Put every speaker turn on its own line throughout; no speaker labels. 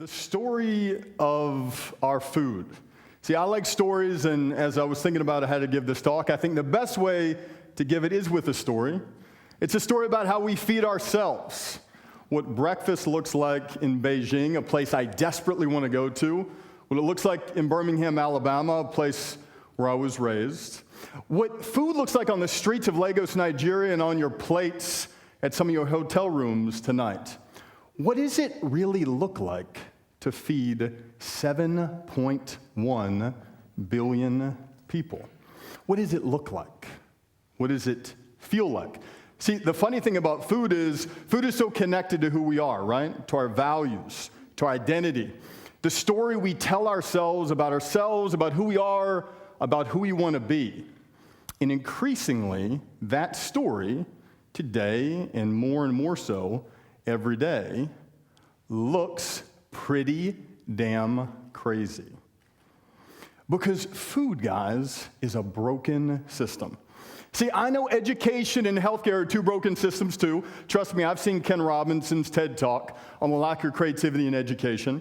The story of our food. See, I like stories, and as I was thinking about how to give this talk, I think the best way to give it is with a story. It's a story about how we feed ourselves, what breakfast looks like in Beijing, a place I desperately want to go to, what it looks like in Birmingham, Alabama, a place where I was raised, what food looks like on the streets of Lagos, Nigeria, and on your plates at some of your hotel rooms tonight. What does it really look like to feed 7.1 billion people? What does it look like? What does it feel like? See, the funny thing about food is so connected to who we are, right? To our values, to our identity. The story we tell ourselves, about who we are, about who we want to be. And increasingly, that story today, and more so every day, looks pretty damn crazy. Because food, guys, is a broken system. See, I know education and healthcare are two broken systems too. Trust me, I've seen Ken Robinson's TED Talk on the lack of creativity in education.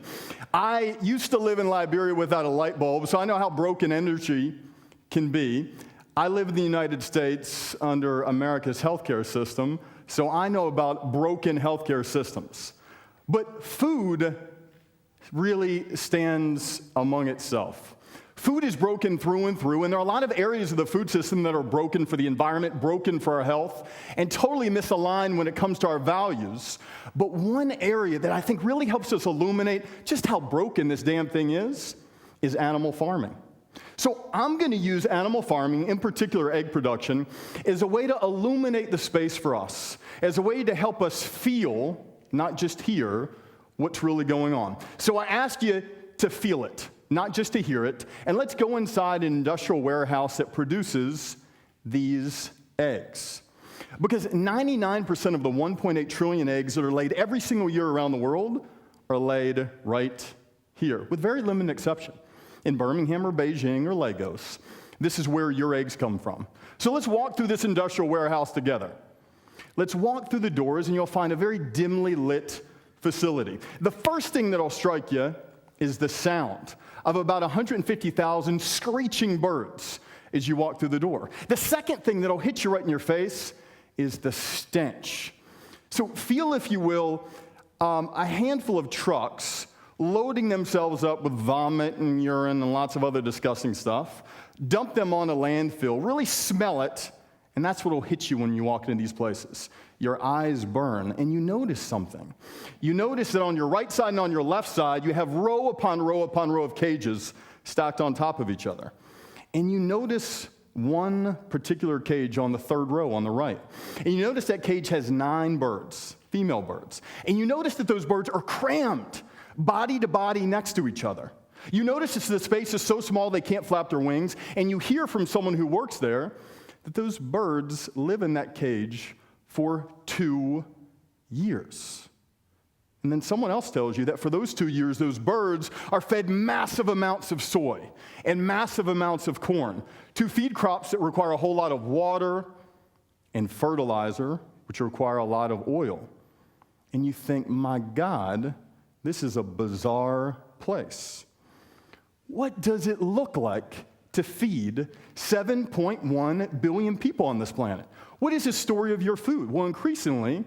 I used to live in Liberia without a light bulb, so I know how broken energy can be. I live in the United States under America's healthcare system, so I know about broken healthcare systems. But food really stands among itself. Food is broken through and through, and there are a lot of areas of the food system that are broken for the environment, broken for our health, and totally misaligned when it comes to our values. But one area that I think really helps us illuminate just how broken this damn thing is animal farming. So I'm going to use animal farming, in particular egg production, as a way to illuminate the space for us, as a way to help us feel, not just hear, what's really going on. So I ask you to feel it, not just to hear it, and let's go inside an industrial warehouse that produces these eggs. Because 99% of the 1.8 trillion eggs that are laid every single year around the world are laid right here, with very limited exception. In Birmingham or Beijing or Lagos. This is where your eggs come from. So let's walk through this industrial warehouse together. Let's walk through the doors and you'll find a very dimly lit facility. The first thing that'll strike you is the sound of about 150,000 screeching birds as you walk through the door. The second thing that'll hit you right in your face is the stench. So feel, if you will, a handful of trucks loading themselves up with vomit and urine and lots of other disgusting stuff, dump them on a landfill, really smell it, and that's what will hit you when you walk into these places. Your eyes burn, and you notice something. You notice that on your right side and on your left side, you have row upon row upon row of cages stacked on top of each other. And you notice one particular cage on the third row on the right. And you notice that cage has 9 birds, female birds. And you notice that those birds are crammed body to body next to each other. You notice that the space is so small they can't flap their wings, and you hear from someone who works there that those birds live in that cage for 2 years. And then someone else tells you that for those 2 years, those birds are fed massive amounts of soy and massive amounts of corn to feed crops that require a whole lot of water and fertilizer, which require a lot of oil. And you think, my God, this is a bizarre place. What does it look like to feed 7.1 billion people on this planet? What is the story of your food? Well, increasingly,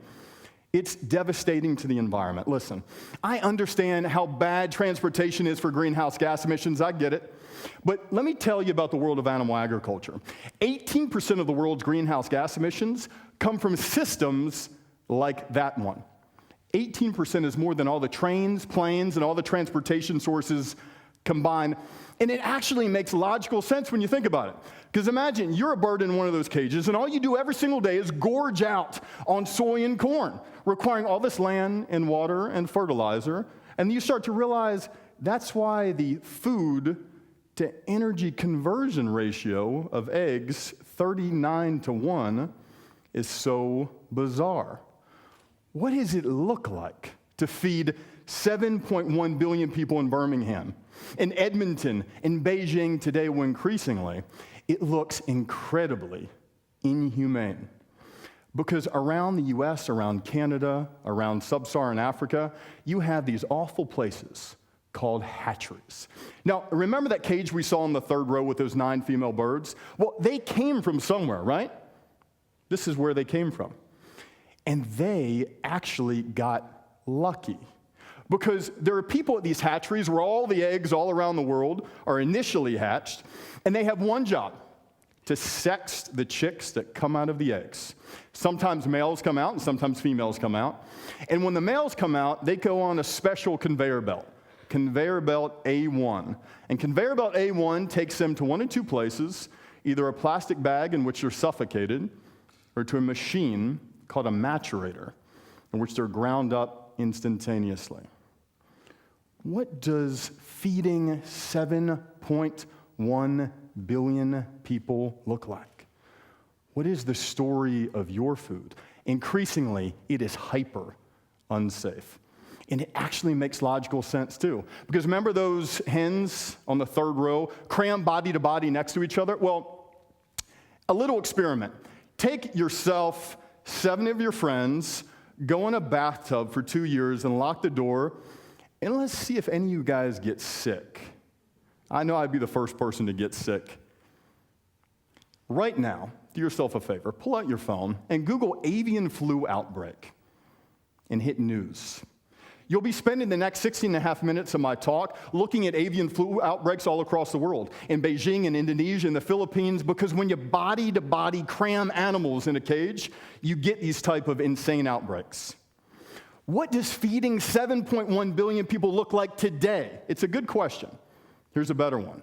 it's devastating to the environment. Listen, I understand how bad transportation is for greenhouse gas emissions. I get it. But let me tell you about the world of animal agriculture. 18% of the world's greenhouse gas emissions come from systems like that one. 18% is more than all the trains, planes, and all the transportation sources combined. And it actually makes logical sense when you think about it. Because imagine you're a bird in one of those cages, and all you do every single day is gorge out on soy and corn, requiring all this land and water and fertilizer. And you start to realize that's why the food to energy conversion ratio of eggs, 39-1, is so bizarre. What does it look like to feed 7.1 billion people in Birmingham, in Edmonton, in Beijing today, when increasingly it looks incredibly inhumane? Because around the US, around Canada, around sub-Saharan Africa, you have these awful places called hatcheries. Now, remember that cage we saw in the third row with those 9 female birds? Well, they came from somewhere, right? This is where they came from. And they actually got lucky. Because there are people at these hatcheries where all the eggs all around the world are initially hatched, and they have one job: to sex the chicks that come out of the eggs. Sometimes males come out and sometimes females come out. And when the males come out, they go on a special conveyor belt A1. And conveyor belt A1 takes them to one of two places, either a plastic bag in which they're suffocated, or to a machine called a maturator, in which they're ground up instantaneously. What does feeding 7.1 billion people look like? What is the story of your food? Increasingly, it is hyper unsafe. And it actually makes logical sense too. Because remember those hens on the third row crammed body to body next to each other? Well, a little experiment. Take yourself, 7 of your friends, go in a bathtub for 2 years and lock the door, and let's see if any of you guys get sick. I know I'd be the first person to get sick. Right now, do yourself a favor, pull out your phone and Google avian flu outbreak and hit news. You'll be spending the next 16 and a half minutes of my talk looking at avian flu outbreaks all across the world, in Beijing and Indonesia and the Philippines, because when you body-to-body cram animals in a cage, you get these type of insane outbreaks. What does feeding 7.1 billion people look like today? It's a good question. Here's a better one.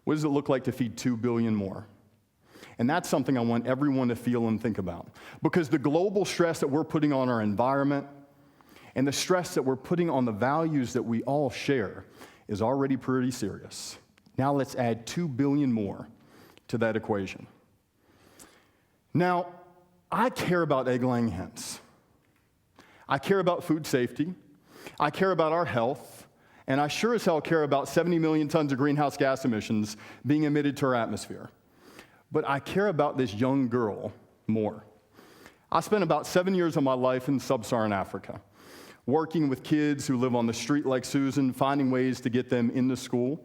What does it look like to feed 2 billion more? And that's something I want everyone to feel and think about. Because the global stress that we're putting on our environment and the stress that we're putting on the values that we all share is already pretty serious. Now let's add 2 billion more to that equation. Now, I care about egg-laying hens. I care about food safety. I care about our health. And I sure as hell care about 70 million tons of greenhouse gas emissions being emitted to our atmosphere. But I care about this young girl more. I spent about 7 years of my life in sub-Saharan Africa, working with kids who live on the street like Susan, finding ways to get them into school.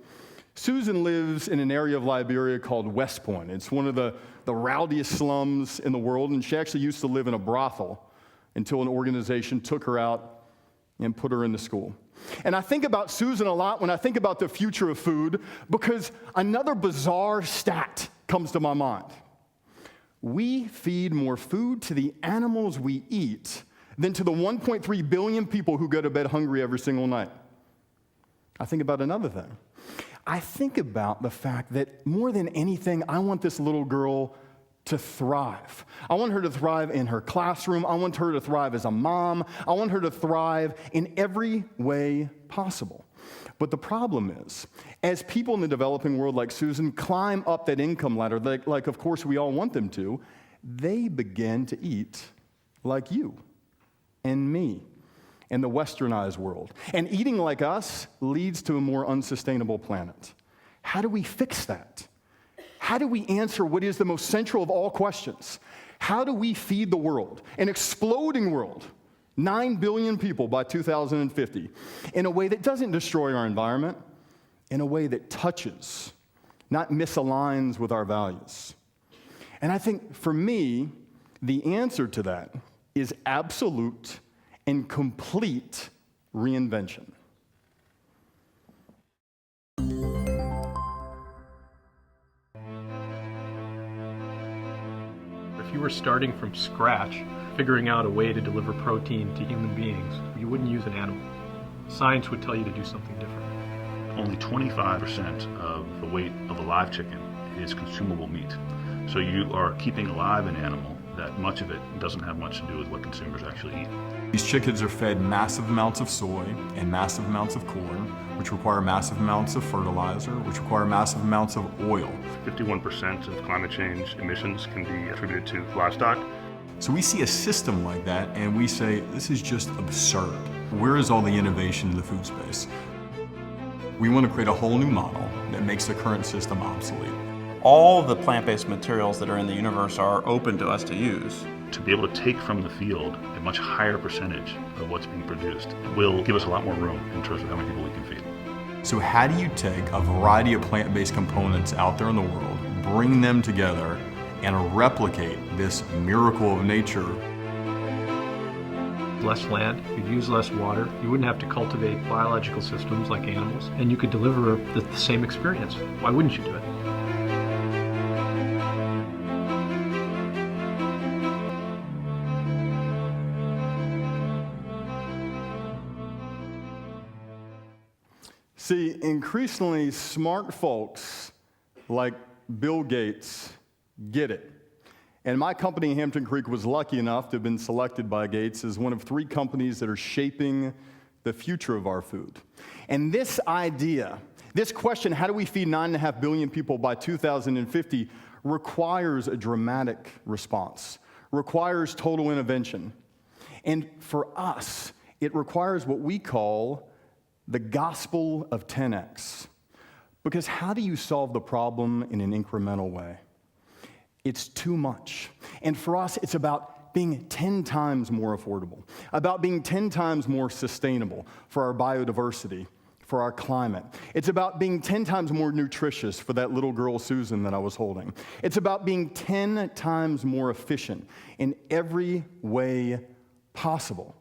Susan lives in an area of Liberia called West Point. It's one of the rowdiest slums in the world, and she actually used to live in a brothel until an organization took her out and put her into school. And I think about Susan a lot when I think about the future of food, because another bizarre stat comes to my mind. We feed more food to the animals we eat than to the 1.3 billion people who go to bed hungry every single night. I think about another thing. I think about the fact that more than anything, I want this little girl to thrive. I want her to thrive in her classroom. I want her to thrive as a mom. I want her to thrive in every way possible. But the problem is, as people in the developing world like Susan climb up that income ladder, like of course we all want them to, they begin to eat like you and me and the westernized world. And eating like us leads to a more unsustainable planet. How do we fix that? How do we answer what is the most central of all questions? How do we feed the world, an exploding world, 9 billion people by 2050, in a way that doesn't destroy our environment, in a way that touches, not misaligns with our values? And I think for me, the answer to that is absolute and complete reinvention.
If you were starting from scratch, figuring out a way to deliver protein to human beings, you wouldn't use an animal. Science would tell you to do something different.
Only 25% of the weight of a live chicken is consumable meat. So you are keeping alive an animal that much of it doesn't have much to do with what consumers actually eat.
These chickens are fed massive amounts of soy and massive amounts of corn, which require massive amounts of fertilizer, which require massive amounts of oil.
51% of climate change emissions can be attributed to livestock.
So we see a system like that and we say, this is just absurd. Where is all the innovation in the food space? We want to create a whole new model that makes the current system obsolete.
All the plant-based materials that are in the universe are open to us to use.
to be able to take from the field a much higher percentage of what's being produced will give us a lot more room in terms of how many people we can feed.
So how do you take a variety of plant-based components out there in the world, bring them together, and replicate this miracle of nature?
Less land, you'd use less water, you wouldn't have to cultivate biological systems like animals, and you could deliver the same experience. Why wouldn't you do it?
See, increasingly smart folks like Bill Gates get it. And my company, Hampton Creek, was lucky enough to have been selected by Gates as one of 3 companies that are shaping the future of our food. And this idea, this question, how do we feed 9.5 billion people by 2050, requires a dramatic response, requires total intervention. And for us, it requires what we call the gospel of 10x. Because how do you solve the problem in an incremental way? It's too much. And for us, it's about being 10 times more affordable, about being 10 times more sustainable for our biodiversity, for our climate. It's about being 10 times more nutritious for that little girl, Susan, that I was holding. It's about being 10 times more efficient in every way possible.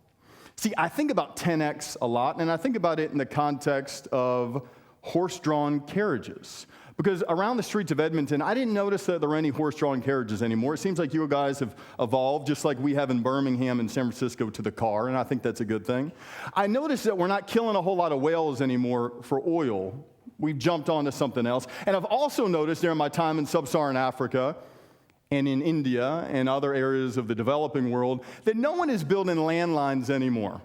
See, I think about 10x a lot, and I think about it in the context of horse-drawn carriages. Because around the streets of Edmonton, I didn't notice that there were any horse-drawn carriages anymore. It seems like you guys have evolved, just like we have in Birmingham and San Francisco, to the car, and I think that's a good thing. I noticed that we're not killing a whole lot of whales anymore for oil. We've jumped onto something else. And I've also noticed during my time in sub-Saharan Africa and in India and other areas of the developing world that no one is building landlines anymore.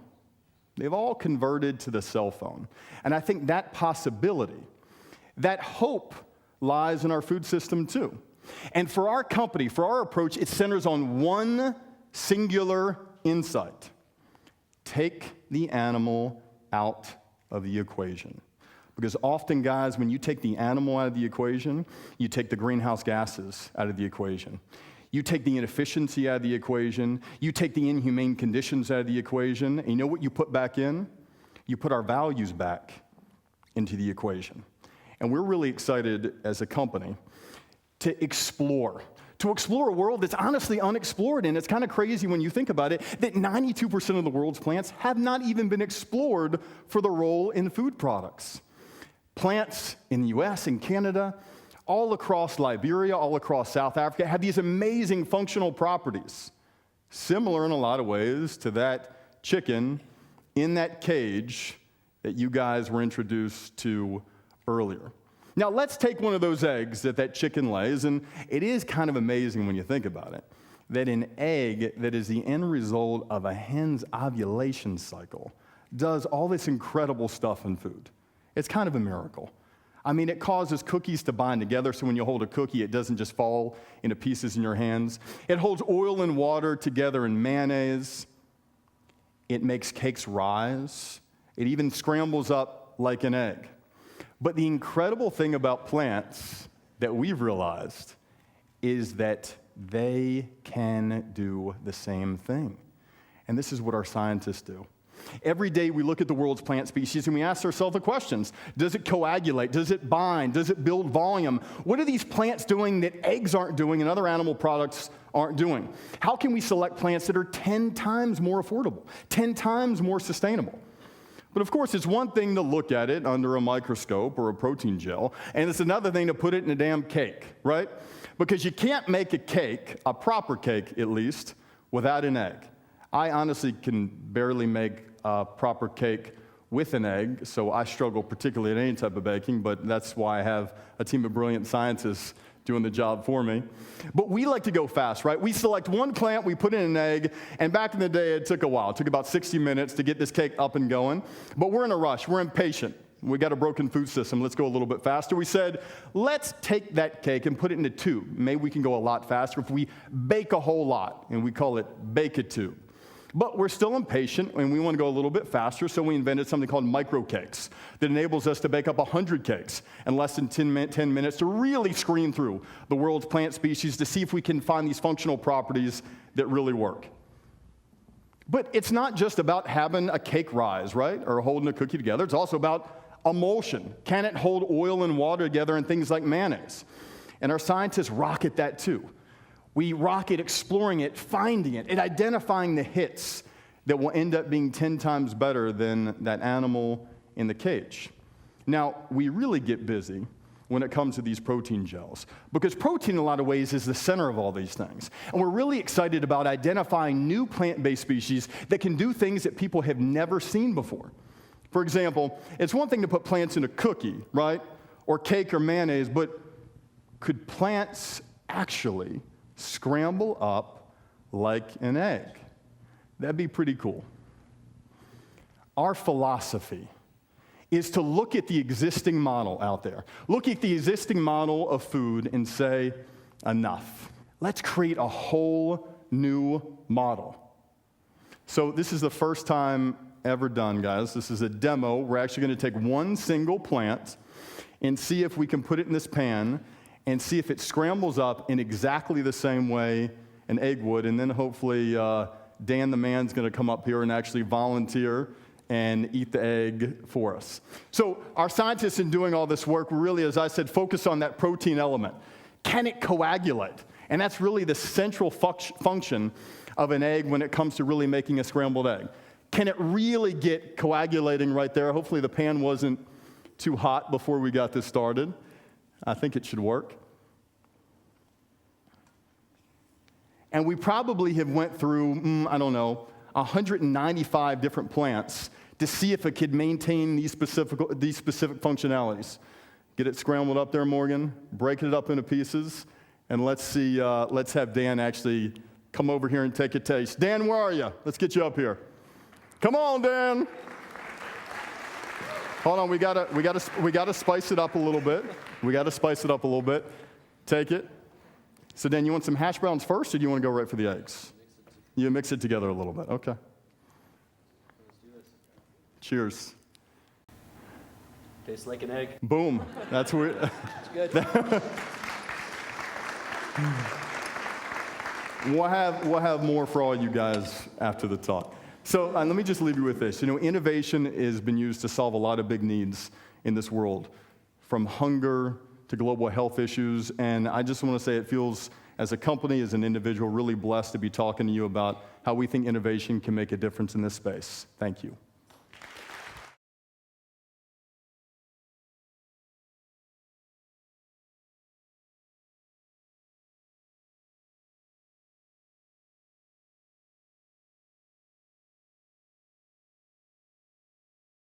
They've all converted to the cell phone. And I think that possibility, that hope, lies in our food system too. And for our company, for our approach, it centers on one singular insight. Take the animal out of the equation. Because often, guys, when you take the animal out of the equation, you take the greenhouse gases out of the equation. You take the inefficiency out of the equation. You take the inhumane conditions out of the equation. And you know what you put back in? You put our values back into the equation. And we're really excited as a company to explore a world that's honestly unexplored. And it's kind of crazy when you think about it that 92% of the world's plants have not even been explored for the role in food products. Plants in the US and Canada, all across Liberia, all across South Africa, have these amazing functional properties, similar in a lot of ways to that chicken in that cage that you guys were introduced to earlier. Now, let's take one of those eggs that chicken lays, and it is kind of amazing when you think about it, that an egg that is the end result of a hen's ovulation cycle does all this incredible stuff in food. It's kind of a miracle. I mean, it causes cookies to bind together, so when you hold a cookie, it doesn't just fall into pieces in your hands. It holds oil and water together in mayonnaise. It makes cakes rise. It even scrambles up like an egg. But the incredible thing about plants that we've realized is that they can do the same thing. And this is what our scientists do. Every day we look at the world's plant species and we ask ourselves the questions. Does it coagulate? Does it bind? Does it build volume? What are these plants doing that eggs aren't doing and other animal products aren't doing? How can we select plants that are 10 times more affordable, 10 times more sustainable? But of course, it's one thing to look at it under a microscope or a protein gel, and it's another thing to put it in a damn cake, right? Because you can't make a cake, a proper cake at least, without an egg. I honestly can barely make a proper cake with an egg, so I struggle particularly at any type of baking, but that's why I have a team of brilliant scientists doing the job for me. But we like to go fast, right? We select one plant, we put in an egg, and back in the day, it took a while. It took about 60 minutes to get this cake up and going. But we're in a rush. We're impatient. We got a broken food system. Let's go a little bit faster. We said, let's take that cake and put it in a tube. Maybe we can go a lot faster if we bake a whole lot, and we call it bake-a-tube. But we're still impatient, and we want to go a little bit faster, so we invented something called micro cakes that enables us to bake up 100 cakes in less than 10 minutes to really screen through the world's plant species to see if we can find these functional properties that really work. But it's not just about having a cake rise, right, or holding a cookie together. It's also about emulsion. Can it hold oil and water together and things like mayonnaise? And our scientists rocket that too. We rocket exploring it, finding it, and identifying the hits that will end up being 10 times better than that animal in the cage. Now, we really get busy when it comes to these protein gels, because protein in a lot of ways is the center of all these things. And we're really excited about identifying new plant-based species that can do things that people have never seen before. For example, it's one thing to put plants in a cookie, right, or cake or mayonnaise, but could plants actually scramble up like an egg? That'd be pretty cool. Our philosophy is to look at the existing model out there, look at the existing model of food and say, enough. Let's create a whole new model. So this is the first time ever done, guys. This is a demo. We're actually going to take one single plant and see if we can put it in this pan and see if it scrambles up in exactly the same way an egg would, and then hopefully Dan the man's going to come up here and actually volunteer and eat the egg for us. So our scientists in doing all this work really, as I said, focus on that protein element. Can it coagulate? And that's really the central function of an egg when it comes to really making a scrambled egg. Can it really get coagulating right there? Hopefully the pan wasn't too hot before we got this started. I think it should work. And we probably have went through, 195 different plants to see if it could maintain these specific functionalities. Get it scrambled up there, Morgan. Break it up into pieces. And let's see, let's have Dan actually come over here and take a taste. Dan, where are you? Let's get you up here. Come on, Dan. Hold on, we gotta spice it up a little bit. Take it. So Dan, you want some hash browns first, or do you want to go right for the eggs? You mix it together a little bit. Okay.
Let's do this.
Cheers.
Tastes like an egg.
Boom. That's where.
It's good.
We'll have more for all you guys after the talk. So let me just leave you with this. Innovation has been used to solve a lot of big needs in this world, from hunger to global health issues. And I just want to say it feels, as a company, as an individual, really blessed to be talking to you about how we think innovation can make a difference in this space. Thank you.